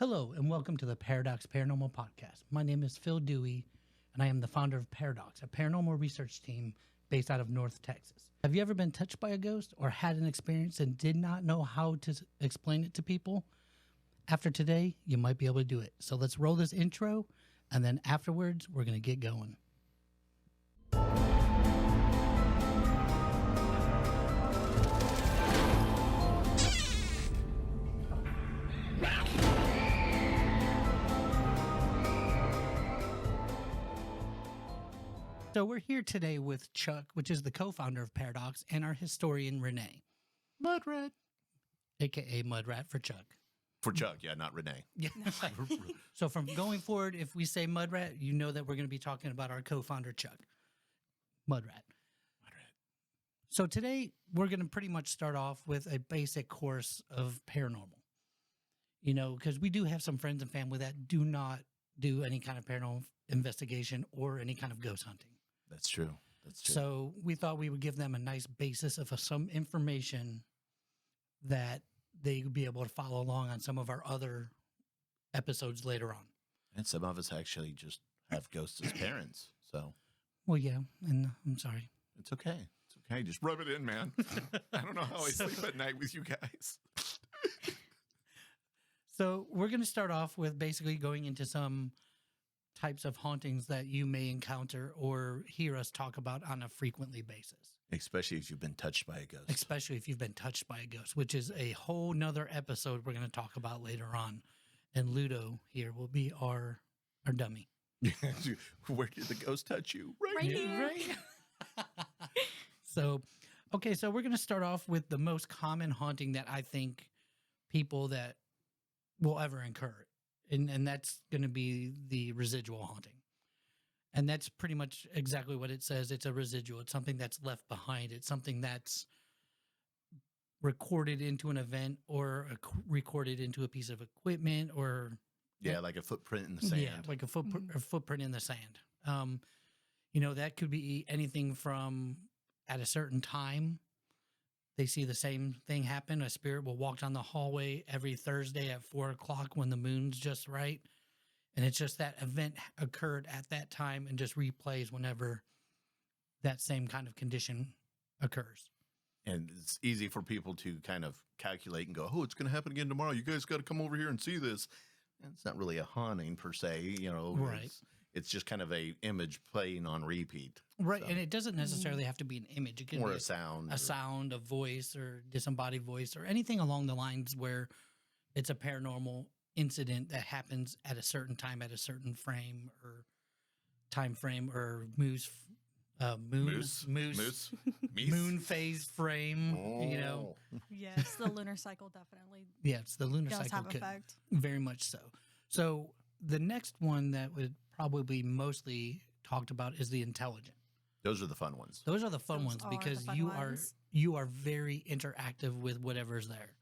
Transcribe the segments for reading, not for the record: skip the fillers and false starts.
Hello, and welcome to the Paradox Paranormal Podcast. My name is Phil Dewey, and I am the founder of Paradox, a paranormal research team based out of North Texas. Have you ever been touched by a ghost or had an experience and did not know how to explain it to people? After today, you might be able to do it. So let's roll this intro, and then afterwards, we're going to get going. So we're here today with Chuck, which is the co-founder of Paradox, and our historian, Renee. Mudrat. A.k.a. Mudrat for Chuck. For Chuck, yeah, not Renee. Yeah. So from going forward, if we say Mudrat, you know that we're going to be talking about our co-founder, Chuck. Mudrat. So today, we're going to pretty much start off with a basic course of paranormal. You know, because we do have some friends and family that do not do any kind of paranormal investigation or any kind of ghost hunting. That's true. So we thought we would give them a nice basis of some information that they would be able to follow along on some of our other episodes later on. And some of us actually just have ghosts as parents. So, Well, yeah, and I'm sorry. it's okay. It's okay. Just rub it in, man. I don't know how I sleep at night with you guys. So we're going to start off with basically going into some types of hauntings that you may encounter or hear us talk about on a frequently basis. Especially if you've been touched by a ghost. Especially if you've been touched by a ghost, which is a whole nother episode we're going to talk about later on. And Ludo here will be our dummy. Where did the ghost touch you? Right here. Right. So we're going to start off with the most common haunting that I think people that will ever incur. And that's going to be the residual haunting. And that's pretty much exactly what it says. It's a residual. It's something that's left behind. It's something that's recorded into an event or recorded into a piece of equipment or... Yeah, like a footprint in the sand. Yeah, like a footprint in the sand. You know, that could be anything from at a certain time, they see the same thing happen. A spirit will walk down the hallway every Thursday at 4 o'clock when the moon's just right. And it's just that event occurred at that time and just replays whenever that same kind of condition occurs. And it's easy for people to kind of calculate and go, oh, it's going to happen again tomorrow. You guys got to come over here and see this. And it's not really a haunting per se, you know. Right. It's just kind of a image playing on repeat. Right. So, And it doesn't necessarily have to be an image. It can or be a sound. a sound, a voice, or disembodied voice, or anything along the lines where it's a paranormal incident that happens at a certain time, at a certain frame or time frame, or moon phase frame. Oh. You know, Yes, the lunar cycle definitely yeah, it's the lunar does cycle. have effect. Very much so. So the next one that would probably be mostly talked about is the intelligent. Those are the fun ones. Those are the fun Those ones are because the fun you ones. are very interactive with whatever's there,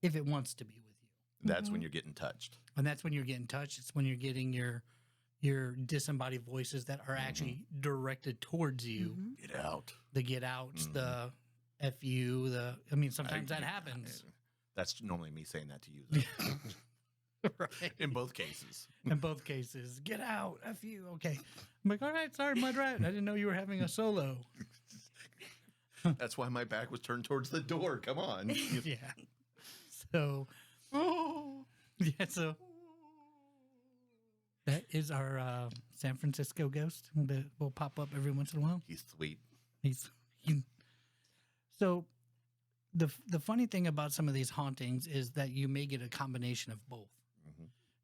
if it wants to be with you. That's when you're getting touched. And that's when you're getting touched. It's when you're getting your disembodied voices that are actually directed towards you. Get out. The get out, the F you, sometimes that happens. That's normally me saying that to you, though. Right. In both cases. In both cases, get out, F you. Okay. I'm like, all right, sorry, Mudrat. I didn't know you were having a solo. That's why my back was turned towards the door. Come on. Yeah. So, so that is our San Francisco ghost that will pop up every once in a while. He's sweet. So the funny thing about some of these hauntings is that you may get a combination of both.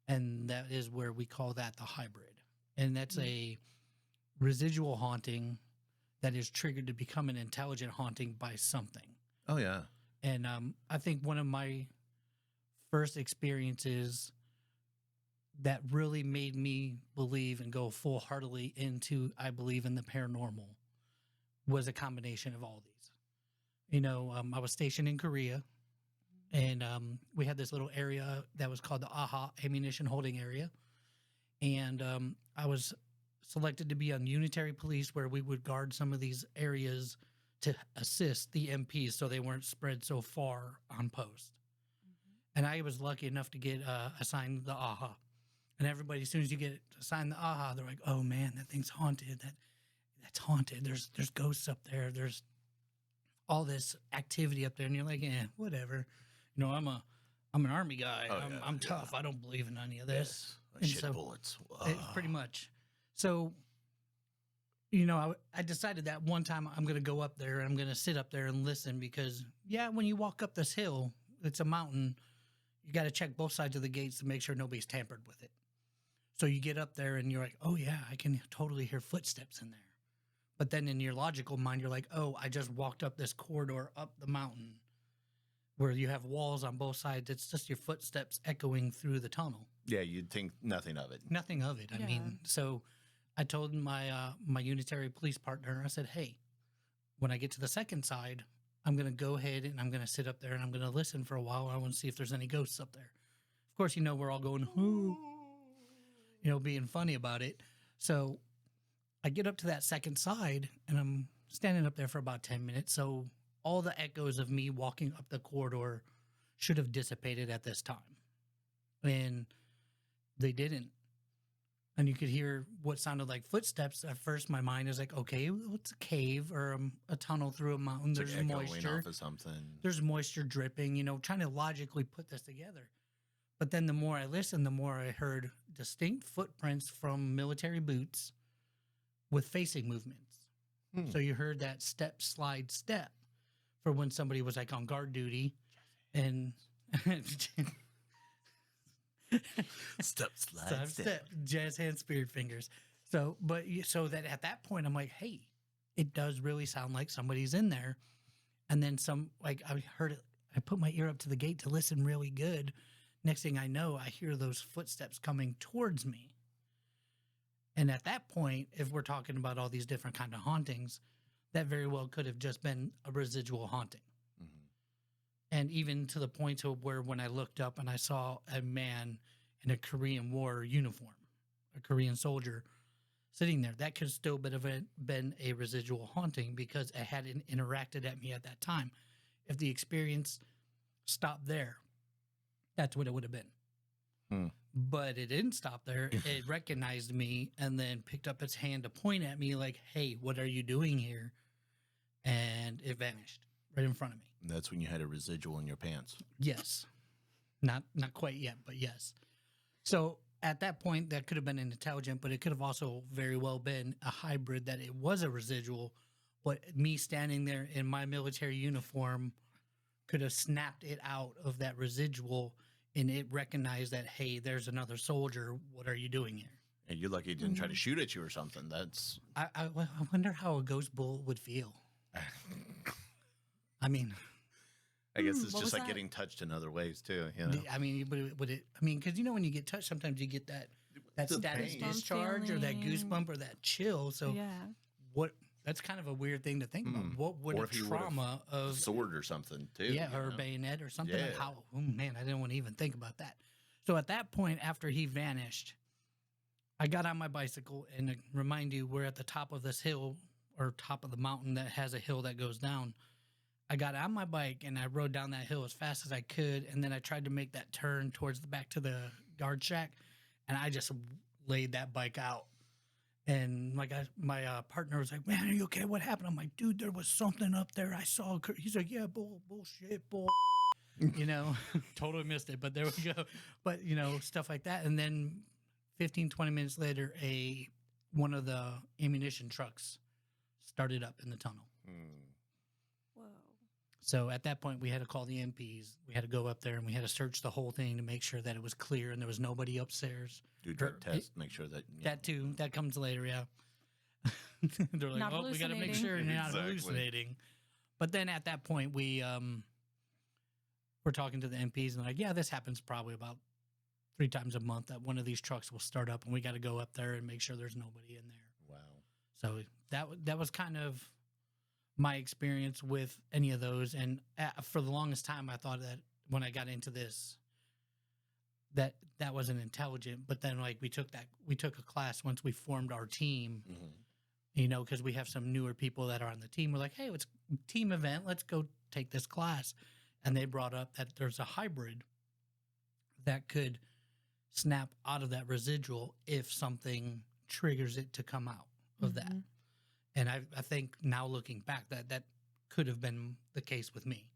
And that is where we call that the hybrid. And that's a residual haunting that is triggered to become an intelligent haunting by something. Oh, yeah. And I think one of my first experiences that really made me believe and go full-heartedly into I believe in the paranormal was a combination of all these. You know, I was stationed in Korea, and we had this little area that was called the AHA, Ammunition Holding Area. And I was selected to be on unitary police where we would guard some of these areas to assist the MPs so they weren't spread so far on post. And I was lucky enough to get assigned the AHA. And everybody, as soon as you get assigned the AHA, they're like, "Oh man, that thing's haunted. That's haunted. There's ghosts up there. There's all this activity up there." And you're like, "Yeah, whatever. You know, I'm an army guy. Oh, I'm tough. I don't believe in any of this." Yes. And Shit so- bullets. Pretty much. So, you know, I decided that one time I'm going to go up there and I'm going to sit up there and listen because, yeah, when you walk up this hill, it's a mountain. You got to check both sides of the gates to make sure nobody's tampered with it. So you get up there and you're like, "Oh, yeah, I can totally hear footsteps in there." But then in your logical mind, you're like, "Oh, I just walked up this corridor up the mountain where you have walls on both sides. It's just your footsteps echoing through the tunnel." Yeah, you'd think nothing of it. Nothing of it. I Yeah. mean, so I told my my unitary police partner, I said, "Hey, when I get to the second side, I'm going to go ahead and I'm going to sit up there and I'm going to listen for a while. I want to see if there's any ghosts up there." Of course, you know, we're all going, "Whoo," you know, being funny about it. So I get up to that second side and I'm standing up there for about 10 minutes. So all the echoes of me walking up the corridor should have dissipated at this time. And they didn't. And you could hear what sounded like footsteps. At first, my mind is like, okay, well, it's a cave or a tunnel through a mountain. It's There's like echoing moisture. off of something. There's moisture dripping, you know, trying to logically put this together. But then the more I listened, the more I heard distinct footprints from military boots with facing movements. Hmm. So you heard that step, slide, step for when somebody was like on guard duty. And Step, slide, step, jazz hands, spirit fingers. So, so that at that point, I'm like, hey, it does really sound like somebody's in there. And then like I heard it, I put my ear up to the gate to listen really good. Next thing I know, I hear those footsteps coming towards me. And at that point, if we're talking about all these different kind of hauntings, that very well could have just been a residual haunting. Mm-hmm. And even to the point to where when I looked up and I saw a man in a Korean War uniform, a Korean soldier sitting there, that could still been a residual haunting because it hadn't interacted at me at that time. If the experience stopped there, that's what it would have been. Hmm. But it didn't stop there. It recognized me and then picked up its hand to point at me like, "Hey, what are you doing here?" And it vanished right in front of me. And that's when you had a residual in your pants. Yes. Not quite yet, but yes. So at that point, that could have been an intelligent, but it could have also very well been a hybrid that it was a residual. But me standing there in my military uniform could have snapped it out of that residual and it recognized that, hey, there's another soldier. What are you doing here? And you're lucky it didn't try to shoot at you or something. That's I wonder how a ghost bullet would feel. I mean, I guess it's what just was like that? getting touched in other ways too. You know, I mean, would it? I mean, because you know when you get touched, sometimes you get that The status pain. discharge or that Feeling. goosebump or that chill. So Yeah. what? That's kind of a weird thing to think about. Hmm. What would Or a if he would've trauma of sword or something too. yeah, you or know? bayonet or something? Yeah. How? Oh man, I didn't want to even think about that. So at that point, after he vanished, I got on my bicycle and to remind you, we're at the top of this hill or top of the mountain that has a hill that goes down. I got on my bike and I rode down that hill as fast as I could, and then I tried to make that turn towards the back to the guard shack, and I just laid that bike out. And my partner was like, "Man, are you okay? What happened?" I'm like, "Dude, there was something up there. I saw." He's like, "Yeah, bullshit, bull." You know, totally missed it, but there we go. But you know, stuff like that. And then 15, 20 minutes later, one of the ammunition trucks started up in the tunnel. Hmm. Whoa. So at that point, we had to call the MPs. We had to go up there and we had to search the whole thing to make sure that it was clear and there was nobody upstairs. Do drug Or- test, make sure that That too, that comes later, yeah. They're like, Not "Oh, we got to make hallucinating." sure you're not Exactly. hallucinating." But then at that point, we're talking to the MPs and they're like, "Yeah, this happens probably about 3 times a month that one of these trucks will start up and we got to go up there and make sure there's nobody in there." Wow. So that was kind of my experience with any of those. And for the longest time, I thought that when I got into this, that wasn't intelligent. But then like we took a class once we formed our team, Mhm. you know, because we have some newer people that are on the team. We're like, "Hey, it's a team event. Let's go take this class." And they brought up that there's a hybrid that could snap out of that residual if something triggers it to come out of that. Mhm. And I think now looking back, that could have been the case with me.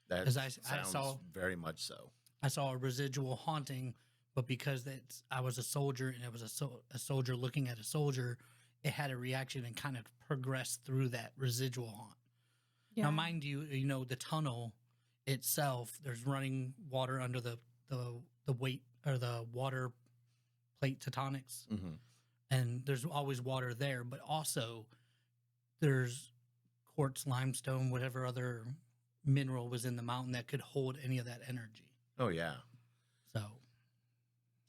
That 'Cause I sounds saw- very much so. I saw a residual haunting, but because I was a soldier and it was a soldier looking at a soldier, it had a reaction and kind of progressed through that residual haunt. Yeah. Now, mind you, the tunnel itself, there's running water under the weight or the water plate tectonics, Hmm. and there's always water there, but also there's quartz, limestone, whatever other mineral was in the mountain that could hold any of that energy. Oh yeah, So,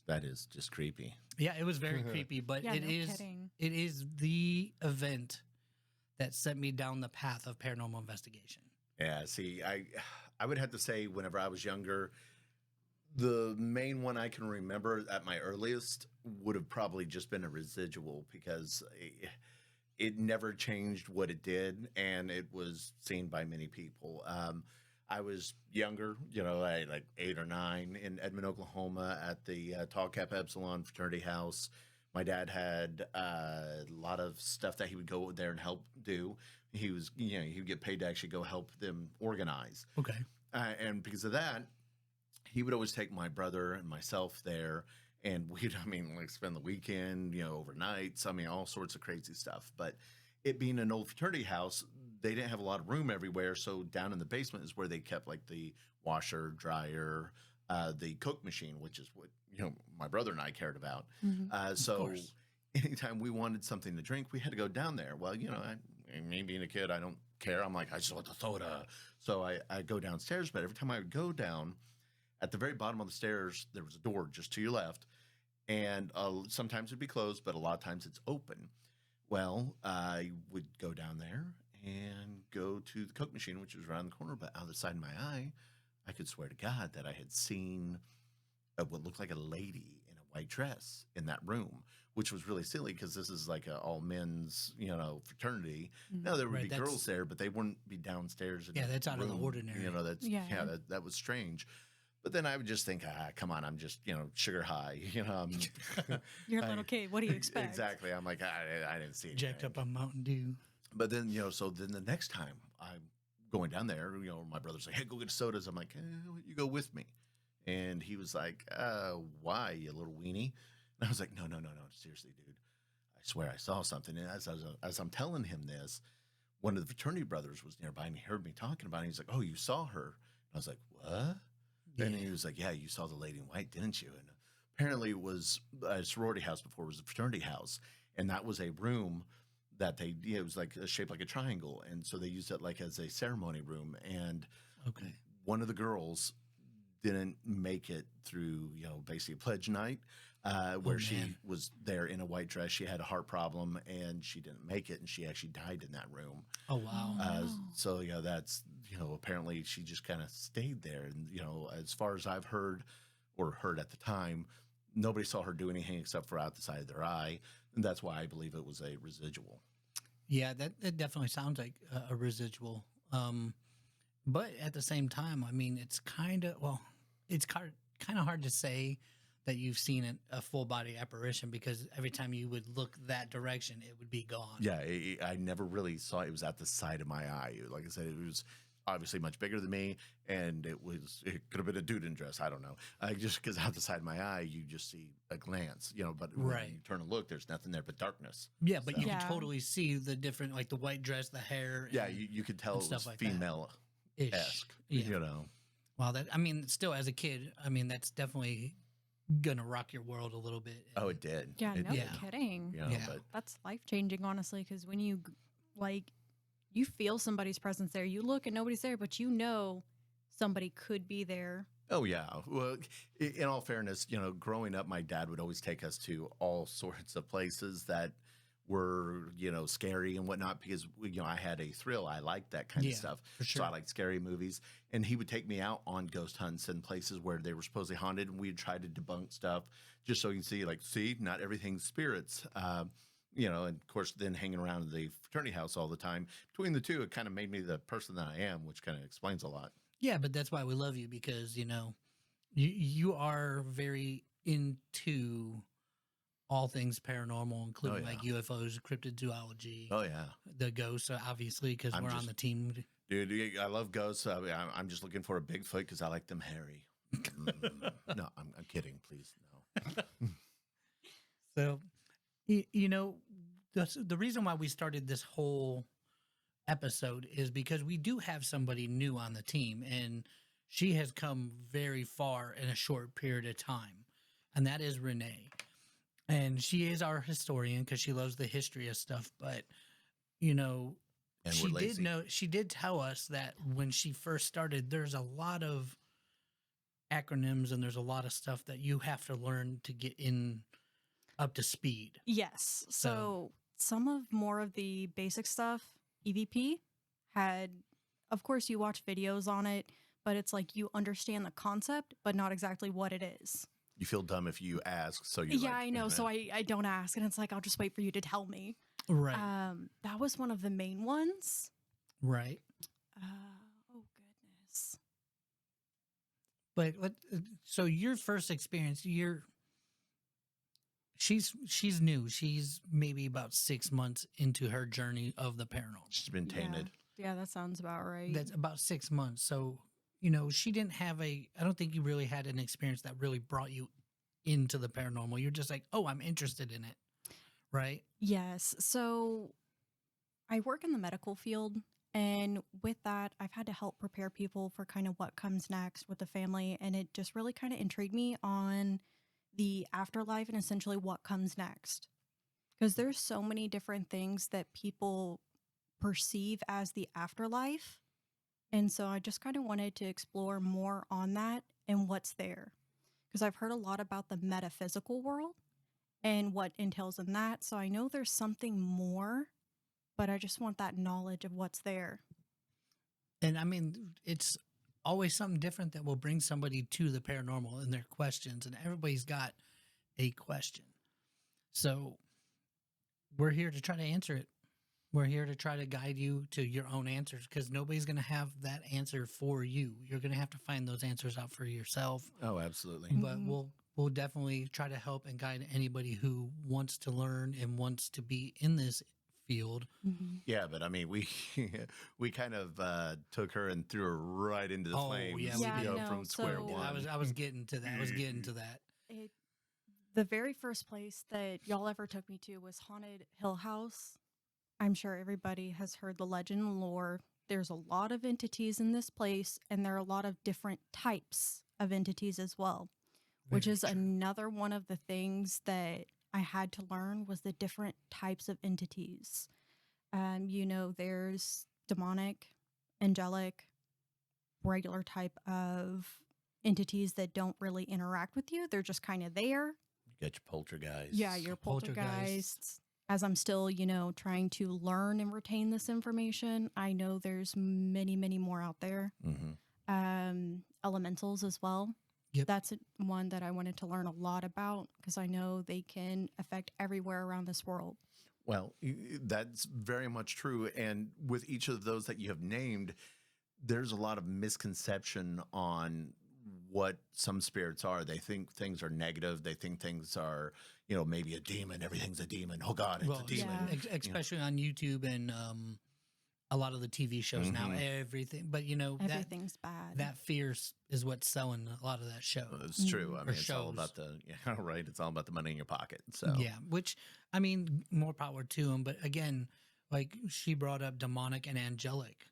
that is just creepy. yeah, it was very creepy, but Yeah, it no is kidding. it is the event that set me down the path of paranormal investigation. Yeah, see, I would have to say whenever I was younger, the main one I can remember at my earliest would have probably just been a residual because it never changed what it did, and it was seen by many people. I was younger, like 8 or 9 in Edmond, Oklahoma at the Tall Cap Epsilon fraternity house. My dad had a lot of stuff that he would go there and help do. He was, he would get paid to actually go help them organize. Okay. And because of that, he would always take my brother and myself there. And we'd, like spend the weekend, overnights. All sorts of crazy stuff. But it being an old fraternity house, they didn't have a lot of room everywhere. So down in the basement is where they kept like the washer, dryer, the Coke machine, which is what, my brother and I cared about. Mhm. So course. anytime we wanted something to drink, we had to go down there. Well, me being a kid, I don't care. I'm like, I just want the soda. So I go downstairs, but every time I would go down, at the very bottom of the stairs, there was a door just to your left. And sometimes it'd be closed, but a lot of times it's open. Well, I would go down there and go to the Coke machine, which was around the corner, but out of the side of my eye, I could swear to God that I had seen what looked like a lady in a white dress in that room, which was really silly because this is like a all men's, fraternity. Mhm. Now there would Right, be that's- girls there, but they wouldn't be downstairs. In Yeah, a that's out of the room. ordinary. That's Yeah. that was strange. But then I would just think, come on, I'm just sugar high. You're a I- little kid. What do you expect? Exactly. I'm like, I didn't see Jacked anything. up on Mountain Dew. But then, so then the next time I'm going down there, my brother's like, hey, go get sodas. I'm like, you go with me. And he was like, why, you little weenie? And I was like, no, seriously, dude. I swear I saw something. And as I'm telling him this, one of the fraternity brothers was nearby and he heard me talking about it. He's like, oh, you saw her? And I was like, what? And he was like, yeah, you saw the lady in white, didn't you? And apparently it was a sorority house before it was a fraternity house. And that was a room that it was like shaped like a triangle. And so they used it like as a ceremony room. And Okay. one of the girls didn't make it through, basically pledge night, where she man. was there in a white dress. She had a heart problem and she didn't make it. And she actually died in that room. Oh wow. Wow. So, that's, apparently she just kind of stayed there. And, as far as I've heard at the time, nobody saw her do anything except for out the side of their eye. And that's why I believe it was a residual. Yeah, that definitely sounds like a residual. But at the same time, it's kind of hard to say that you've seen a full body apparition because every time you would look that direction, it would be gone. Yeah, I never really saw it. It was at the side of my eye. Like I said, it was obviously much bigger than me, and it could have been a dude in dress. I don't know. Just because out the side of my eye, you just see a glance, But when Right. you turn and look, there's nothing there but darkness. Yeah, but you So- can Yeah. totally see the different, like the white dress, the hair. Yeah, and you could tell and it stuff was like that. female ish. esque. Yeah. Wow, still as a kid, that's definitely gonna rock your world a little bit. Oh, it did. Yeah, It no did, Yeah. kidding. Yeah. But That's life changing, honestly, because when you you feel somebody's presence there, you look and nobody's there, but somebody could be there. oh yeah. Well, in all fairness, growing up, my dad would always take us to all sorts of places that were, scary and whatnot because, I had a thrill. I liked that kind of Yeah, stuff. for So I sure. liked scary movies. And he would take me out on ghost hunts and places where they were supposedly haunted. And we'd try to debunk stuff just so you can see, not everything's spirits. And of course, then hanging around the fraternity house all the time. Between the two, it kind of made me the person that I am, which kind of explains a lot. Yeah, but that's why we love you because you are very into all things paranormal, including yeah. like UFOs, cryptozoology, Oh yeah, the ghosts, obviously, because I'm we're on just the team. dude. I love ghosts. I'm just looking for a Bigfoot because I like them hairy. No, I'm kidding. Please, no. So, you know, the reason why we started this whole episode is because we do have somebody new on the team, and she has come very far in a short period of time, and that is Renee. And she is our historian because she loves the history of stuff. But you know, And we're lazy. she did tell us that when she first started, there's a lot of acronyms and there's a lot of stuff that you have to learn to get in up to speed. Yes. So- So some of more of the basic stuff, EVP had, of course, you watch videos on it, but it's like you understand the concept, but not exactly what it is. You feel dumb if you ask. So you Yeah, I know. So I don't ask, and it's like I'll just wait for you to tell me. Right. That was one of the main ones. Right. Oh goodness. But what? So your first experience, she's new. She's maybe about 6 months into her journey of the paranormal. she's been tainted. Yeah, that sounds about right. That's about 6 months. So she didn't have I don't think you really had an experience that really brought you into the paranormal. You're just like, oh, I'm interested in it, right? Yes. So I work in the medical field. And with that, I've had to help prepare people for kind of what comes next with the family. And it just really kind of intrigued me on the afterlife and essentially what comes next. Because there's so many different things that people perceive as the afterlife. And so I just kind of wanted to explore more on that and what's there. Because I've heard a lot about the metaphysical world and what entails in that. So I know there's something more, but I just want that knowledge of what's there. And I mean, it's always something different that will bring somebody to the paranormal and their questions, and everybody's got a question. So we're here to try to answer it. We're here to try to guide you to your own answers because nobody's going to have that answer for you. You're going to have to find those answers out for yourself. Oh, absolutely. But we'll definitely try to help and guide anybody who wants to learn and wants to be in this field. Yeah, but I mean, we kind of took her and threw her right into the Oh, flames. yeah, we did. no, From square so- one. I was getting to that. I was getting to that. The very first place that y'all ever took me to was Haunted Hill House. I'm sure everybody has heard the legend and lore. There's a lot of entities in this place, and there are a lot of different types of entities as well, which Very is true. another one of the things that I had to learn was the different types of entities. There's demonic, angelic, regular type of entities that don't really interact with you. They're just kind of there. You got your poltergeist. Yeah, your poltergeists. As I'm still, trying to learn and retain this information, I know there's many, many more out there. Elementals as well. Yep. That's one that I wanted to learn a lot about because I know they can affect everywhere around this world. Well, that's very much true. And with each of those that you have named, there's a lot of misconception on what some spirits are. They think things are negative. They think things are, maybe a demon. Everything's a demon. Oh God, it's a demon. Yeah. Especially on YouTube and a lot of the TV shows now. Everything, but Everything's bad. that fear is what's selling a lot of that show. It's true. I Or mean, it's all shows. about right. It's all about the money in your pocket. So Yeah, which I mean, more power to them. But again, like she brought up demonic and angelic,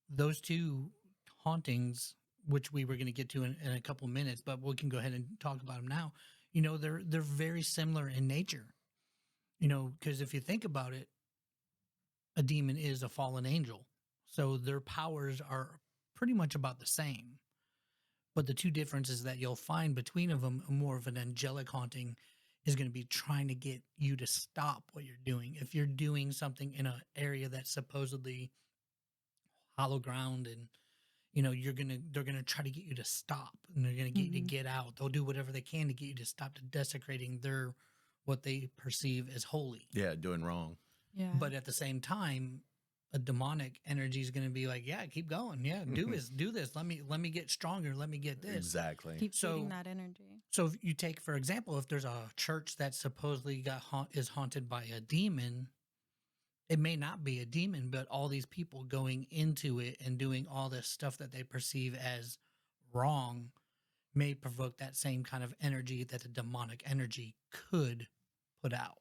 those two hauntings, which we were going to get to in a couple minutes, but we can go ahead and talk about them now. They're very similar in nature. Because if you think about it, a demon is a fallen angel, so their powers are pretty much about the same. But the two differences that you'll find between of them, more of an angelic haunting is going to be trying to get you to stop what you're doing. If you're doing something in an area that's supposedly hollow ground and they're gonna try to get you to stop and they're gonna get you to get out. They'll do whatever they can to get you to stop to desecrating what they perceive as holy. yeah, doing wrong. Yeah. But at the same time, a demonic energy is going to be like, yeah, keep going. Yeah, do this. Let me get stronger. Let me get this. Exactly. Keep So- feeding that energy. So if you take, for example, if there's a church that supposedly is haunted by a demon, it may not be a demon, but all these people going into it and doing all this stuff that they perceive as wrong may provoke that same kind of energy that the demonic energy could put out.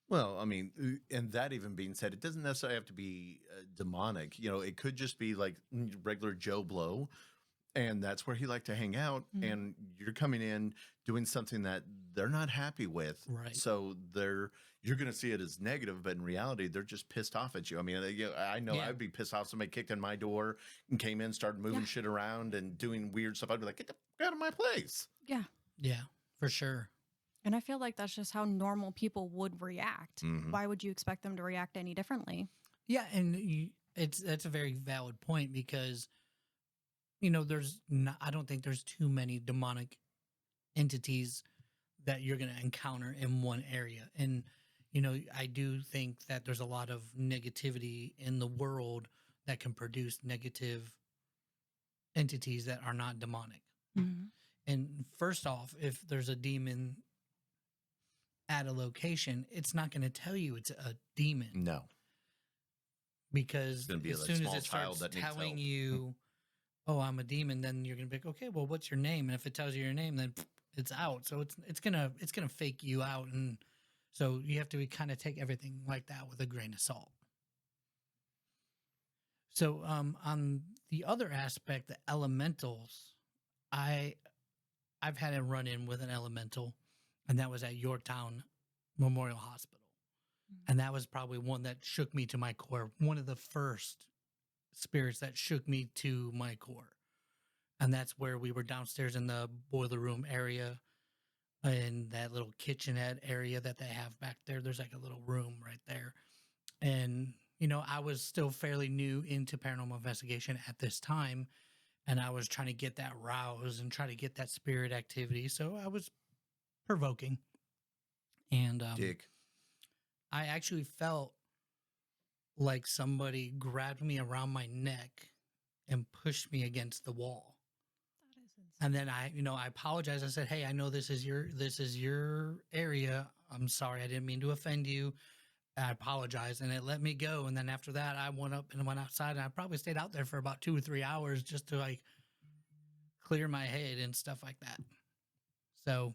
Well, I mean, and that even being said, it doesn't necessarily have to be demonic. You know, it could just be like regular Joe Blow, and that's where he liked to hang out. Mhm. And you're coming in doing something that they're not happy with, Right. so you're going to see it as negative, but in reality, they're just pissed off at you. I mean, I know Yeah. I'd be pissed off. Somebody kicked in my door and came in, started moving Yeah. shit around and doing weird stuff. I'd be like, get the fuck out of my place. Yeah. Yeah, for sure. And I feel like that's just how normal people would react. Mhm. Why would you expect them to react any differently? Yeah, and that's a very valid point because there's not, I don't think there's too many demonic entities that you're going to encounter in one area. And I do think that there's a lot of negativity in the world that can produce negative entities that are not demonic. Mhm. And first off, if there's a demon at a location, it's not going to tell you it's a demon. No. Because gonna be as a soon as small it child starts that needs telling help. you, "Oh, I'm a demon," then you're gonna be like, "Okay, well, what's your name?" And if it tells you your name, then it's out. So it's gonna fake you out, and so you have to kind of take everything like that with a grain of salt. So on the other aspect, the elementals, I've had a run in with an elemental, and that was at Yorktown Memorial Hospital. And that was probably one that shook me to my core. One of the first spirits that shook me to my core. And that's where we were downstairs in the boiler room area, in that little kitchenette area that they have back there. There's like a little room right there. And, I was still fairly new into paranormal investigation at this time. And I was trying to get that rouse and try to get that spirit activity. So I was provoking. And Dick. I actually felt like somebody grabbed me around my neck and pushed me against the wall. That is insane. And then I apologized. I said, "Hey, I know this is your area. I'm sorry. I didn't mean to offend you. I apologize." And it let me go. And then after that, I went up and went outside, and I probably stayed out there for about 2 or 3 hours just to like clear my head and stuff like that. So,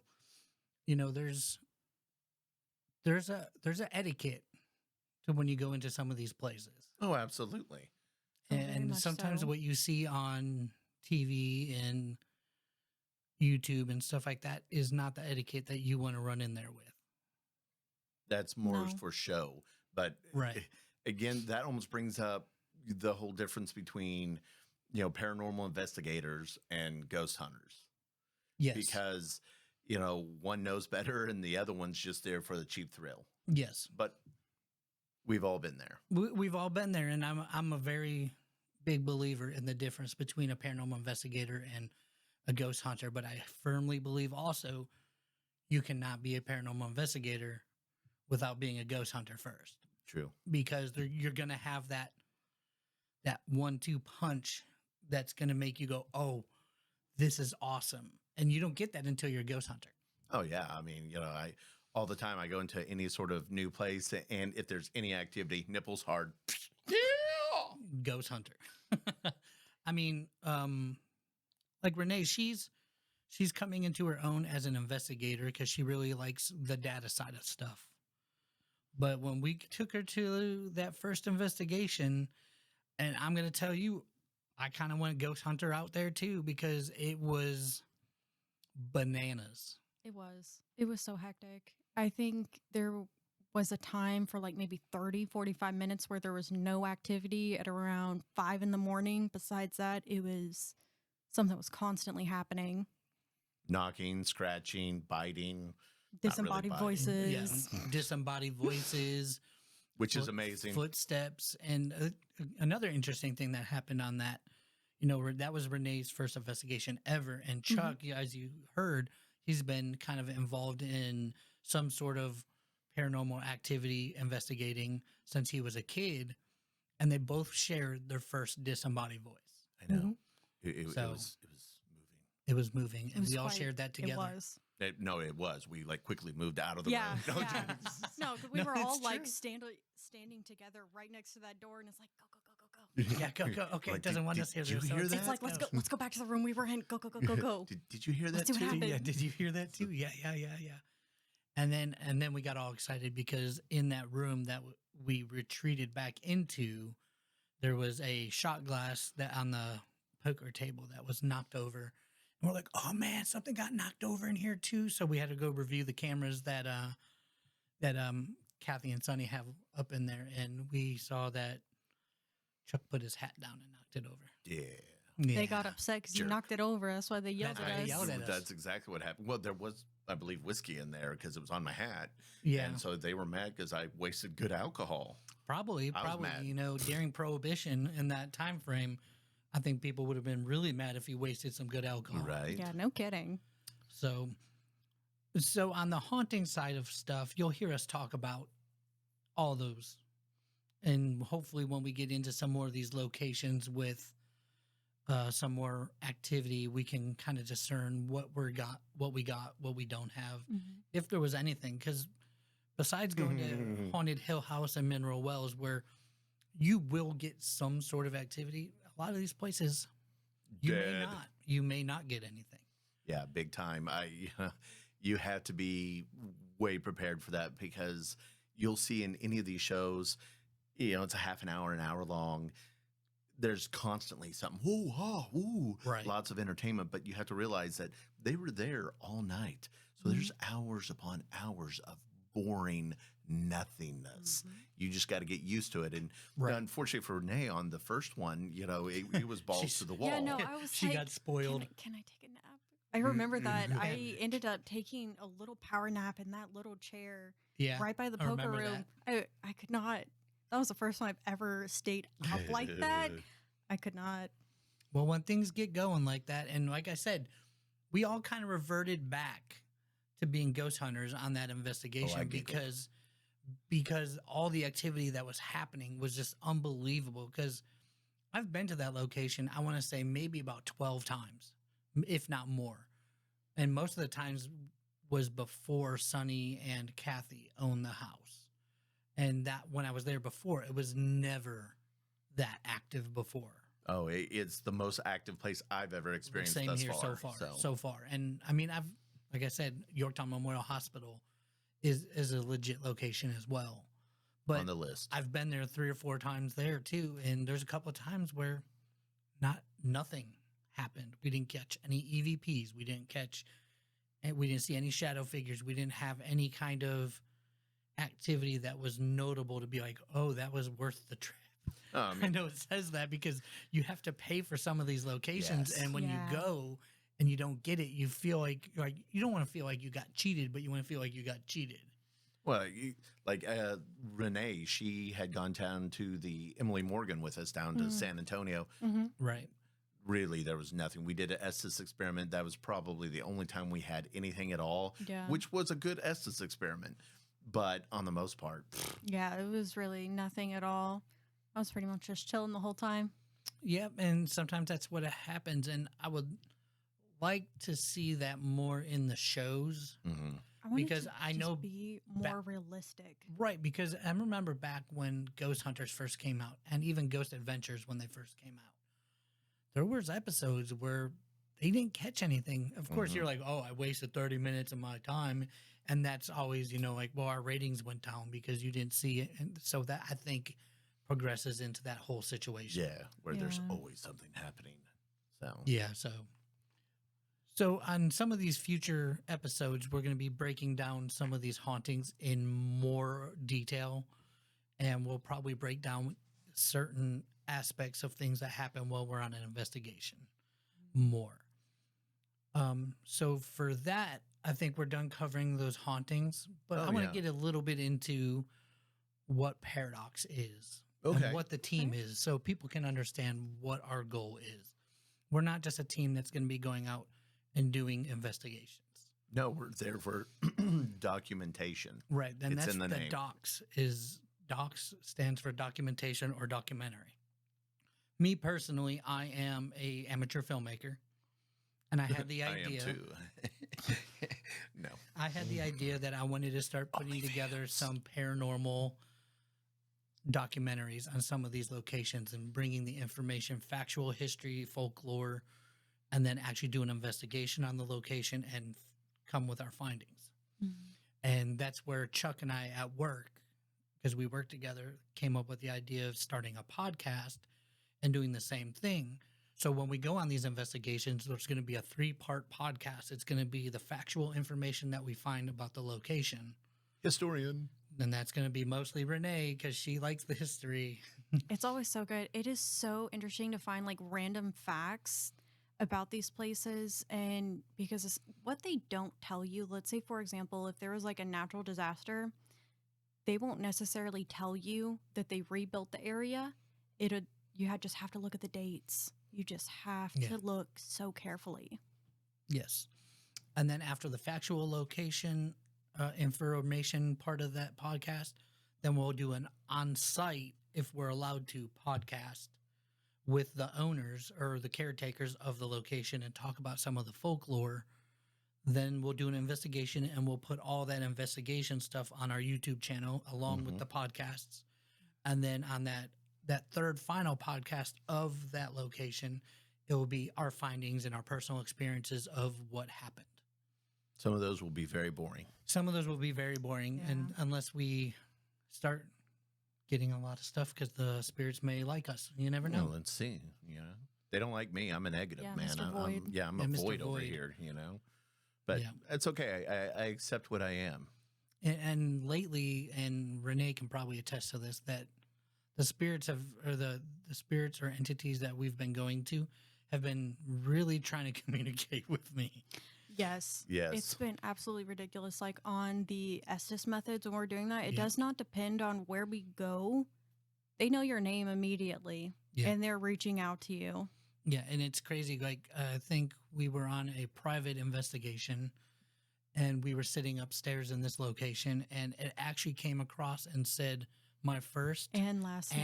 there's a etiquette to when you go into some of these places. Oh, absolutely. Oh, very And much sometimes so. what you see on TV and YouTube and stuff like that is not the etiquette that you want to run in there with. That's more No. for show. But Right. again, that almost brings up the whole difference between, paranormal investigators and ghost hunters. Yes. Because, one knows better and the other one's just there for the cheap thrill. Yes. But we've all been there. We've all been there, and I'm a very big believer in the difference between a paranormal investigator and a ghost hunter. But I firmly believe also you cannot be a paranormal investigator without being a ghost hunter first, True. because you're going to have that 1-2 punch that's going to make you go, "Oh, this is awesome," and you don't get that until you're a ghost hunter. Oh yeah. I mean, I all the time I go into any sort of new place, and if there's any activity, nipples hard. Yeah. Ghost hunter. I mean, like Renee, she's coming into her own as an investigator because she really likes the data side of stuff. But when we took her to that first investigation, and I'm going to tell you, I kind of went ghost hunter out there too, because it was bananas. It was. It was so hectic. I think there was a time for like maybe 30, 45 minutes where there was no activity at around 5 in the morning. Besides that, it was something that was constantly happening. Knocking, scratching, biting, Disembodied biting. voices. Yeah, disembodied voices, which is amazing. footsteps. And another interesting thing that happened on that, that was Renee's first investigation ever. And Chuck, as you heard, he's been kind of involved in some sort of paranormal activity investigating since he was a kid. and they both shared their first disembodied voice. I know. Mhm. It So- was moving. It was moving, It and was we all quite- shared that together. It was. No, it was. We like quickly moved out of the Yeah, room. No, yeah. No, 'cause we No, were all it's like true. standing together right next to that door, and it's like go go go go go. Yeah, go. Okay, Like, it doesn't want us here. Did you so hear it's- that? It's like let's go back to the room we were in. Go go go go go. Did you hear that Let's see what too? happened. Yeah, did you hear that too? Yeah. And then we got all excited because in that room that we retreated back into, there was a shot glass that on the poker table that was knocked over. And we're like, oh man, something got knocked over in here too. So we had to go review the cameras that Kathy and Sonny have up in there, and we saw that Chuck put his hat down and knocked it over. Yeah. They got upset because you Jerk. knocked it over. That's why they yelled That's at why they us. yelled at us. That's exactly what happened. Well, there was, I believe, whiskey in there because it was on my hat. Yeah, And so they were mad because I wasted good alcohol. probably. mad. You know, during Prohibition in that time frame, I think people would have been really mad if you wasted some good alcohol. Right. Yeah, no kidding. So on the haunting side of stuff, you'll hear us talk about all those, and hopefully, when we get into some more of these locations with some more activity, we can kind of discern what we got, what we don't have, if there was anything. Because besides going to Haunted Hill House and Mineral Wells, where you will get some sort of activity, a lot of these places Dead. you may not get anything. Yeah, big time. You have to be way prepared for that because you'll see in any of these shows, you know, it's a half an hour long. There's constantly something, ooh, oh, ooh, Right. lots of entertainment, but you have to realize that they were there all night. So there's hours upon hours of boring nothingness. You just got to get used to it. And Right. unfortunately for Renee on the first one, you know, it was balls She's- to the wall. Yeah, no, I was She like, got spoiled. Can I take a nap? I remember that. I ended up taking a little power nap in that little chair Yeah, right by the I poker remember room. I could not. That was the first time I've ever stayed up like that. I could not. Well, when things get going like that, and like I said, we all kind of reverted back to being ghost hunters on that investigation I get it. because all the activity that was happening was just unbelievable. Because I've been to that location, I want to say maybe about 12 times, if not more, and most of the times was before Sonny and Kathy owned the house, and that when I was there before, it was never that active before. Oh, it's the most active place I've ever experienced Same thus here far. so far. And I mean, like I said, Yorktown Memorial Hospital is a legit location as well. But on the list. I've been there 3 or 4 times there too, and there's a couple of times where nothing happened. We didn't catch any EVPs. We didn't see any shadow figures. We didn't have any kind of activity that was notable to be like, oh, that was worth the trip. I I mean, know it says that because you have to pay for some of these locations, Yes. and when Yeah. you go and you don't get it, you feel like you don't want to feel like you got cheated, but you want to feel like you got cheated. well, Renee, she had gone down to the Emily Morgan with us down to San Antonio. Right. Really, there was nothing. We did an Estes experiment. That was probably the only time we had anything at all, Yeah. which was a good Estes experiment. But on the most part, Yeah, it was really nothing at all. I was pretty much just chilling the whole time. Yep. And sometimes that's what happens. And I would like to see that more in the shows. I wanted Because to I just know be more realistic. Right. Because I remember back when Ghost Hunters first came out, and even Ghost Adventures when they first came out, there was episodes where they didn't catch anything. Of course, you're like, oh, I wasted 30 minutes of my time. And that's always, like, well, our ratings went down because you didn't see it. And so that, I think, progresses into that whole situation. yeah, where there's Yeah. always something happening. So Yeah. So on some of these future episodes, we're going to be breaking down some of these hauntings in more detail. And we'll probably break down certain aspects of things that happen while we're on an investigation more. So for that, I think we're done covering those hauntings, but Oh, I want yeah. to get a little bit into what Paradox is Okay. and what the team is so people can understand what our goal is. We're not just a team that's going to be going out and doing investigations. no, we're there for documentation. Right. Then It's that's in the name. docs is Docs stands for documentation or documentary. Me personally, I am a amateur filmmaker, and I had the idea. I am too. No. I had the idea that I wanted to start putting together some paranormal documentaries on some of these locations and bringing the information, factual history, folklore, and then actually do an investigation on the location and come with our findings. And that's where Chuck and I at work, because we work together, came up with the idea of starting a podcast and doing the same thing. So when we go on these investigations, there's going to be a 3-part podcast. It's going to be the factual information that we find about the location. Historian. And that's going to be mostly Renee because she likes the history. It's always so good. It is so interesting to find like random facts about these places, and because it's what they don't tell you. Let's say, for example, if there was like a natural disaster, they won't necessarily tell you that they rebuilt the area. Just have to look at the dates. You just have to look so carefully. Yes. And then after the factual location information part of that podcast, then we'll do an on-site, if we're allowed to, podcast with the owners or the caretakers of the location and talk about some of the folklore. Then we'll do an investigation and we'll put all that investigation stuff on our YouTube channel along with the podcasts. And then on that third final podcast of that location, it will be our findings and our personal experiences of what happened. Some of those will be very boring. Some of those will be very boring, and unless we start getting a lot of stuff, because the spirits may like us. You never know. Well, let's see. You know, they don't like me. I'm a negative man. Mr. Void. I'm a Mr. void over Void. here. You know, but it's okay. I accept what I am. And lately, and Renee can probably attest to this, that the spirits the spirits or entities that we've been going to have been really trying to communicate with me. Yes. Yes. It's been absolutely ridiculous. Like on the Estes methods, when we're doing that, it does not depend on where we go. They know your name immediately and they're reaching out to you. Yeah. And it's crazy. Like, I think we were on a private investigation and we were sitting upstairs in this location, and it actually came across and said my first And last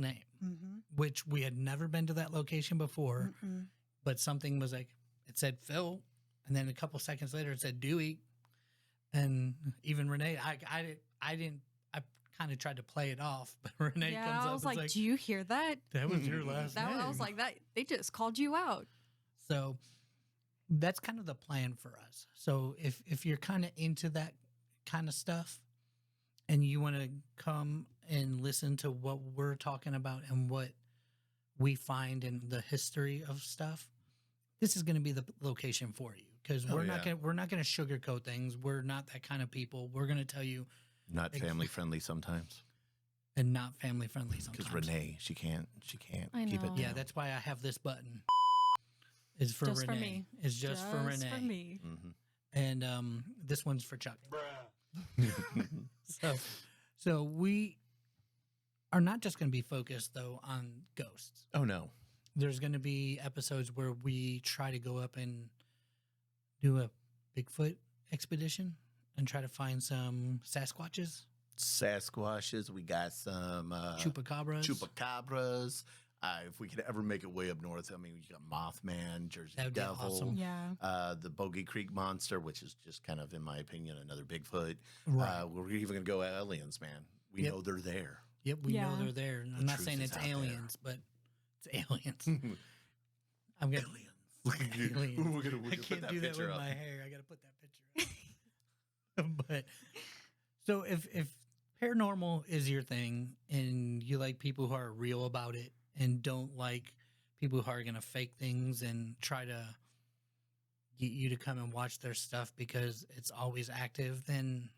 name. which we had never been to that location before, but something was like, it said Phil. And then a couple seconds later, it said Dewey. And even Renee, I kind of tried to play it off, but Renee comes up I and was is like, do you hear that? that was your last name. I was like, that they just called you out. So that's kind of the plan for us. So if you're kind of into that kind of stuff and you want to come and listen to what we're talking about and what we find in the history of stuff, this is going to be the location for you, because we're not going to sugarcoat things. We're not that kind of people. We're going to tell you Not family friendly sometimes. and not family friendly sometimes. Because Renee, she can't I keep it know. down. Yeah, that's why I have this button. Is for Just Renee. for me. It's just for Renee. For me. And this one's for Chuck. So we are not just going to be focused though on ghosts. Oh no. There's going to be episodes where we try to go up and do a Bigfoot expedition and try to find some Sasquatches. We got some chupacabras. If we could ever make it way up north, I mean, we got Mothman, Jersey That would be Devil, awesome. Yeah. the Bogey Creek Monster, which is just kind of, in my opinion, another Bigfoot. Right. We're even going to go aliens, man. We know they're there. Yep, we know Yeah. they're there. I'm not truth saying is it's out there. aliens, but it's aliens. I'm gonna Aliens. aliens. We're gonna I put can't that do that picture with up. my hair. I got to put that picture up. But so if paranormal is your thing and you like people who are real about it and don't like people who are going to fake things and try to get you to come and watch their stuff because it's always active, then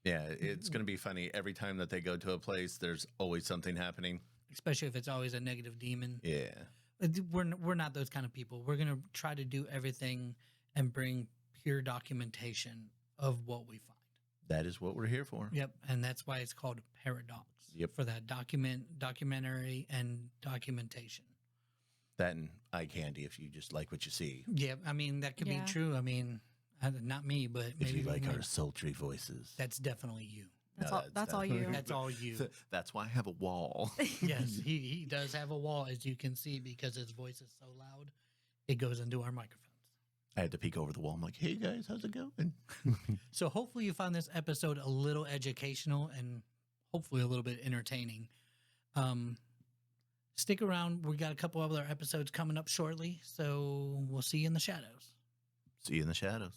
Yeah, it's going to be funny. Every time that they go to a place, there's always something happening. especially if it's always a negative demon. Yeah. We're not those kind of people. We're going to try to do everything and bring pure documentation of what we find. That is what we're here for. Yep, and that's why it's called Paradox. Yep. For that documentary and documentation. That and eye candy if you just like what you see. Yeah, I mean that could Yeah. be true. I mean, not me, but If maybe you like my- our sultry voices. that's definitely you. That's No, all. That's all you. That's all you. That's why I have a wall. Yes, he does have a wall, as you can see, because his voice is so loud. It goes into our microphones. I had to peek over the wall. I'm like, hey guys, how's it going? So hopefully you found this episode a little educational and hopefully a little bit entertaining. Stick around. We got a couple other episodes coming up shortly, so we'll see you in the shadows. See you in the shadows.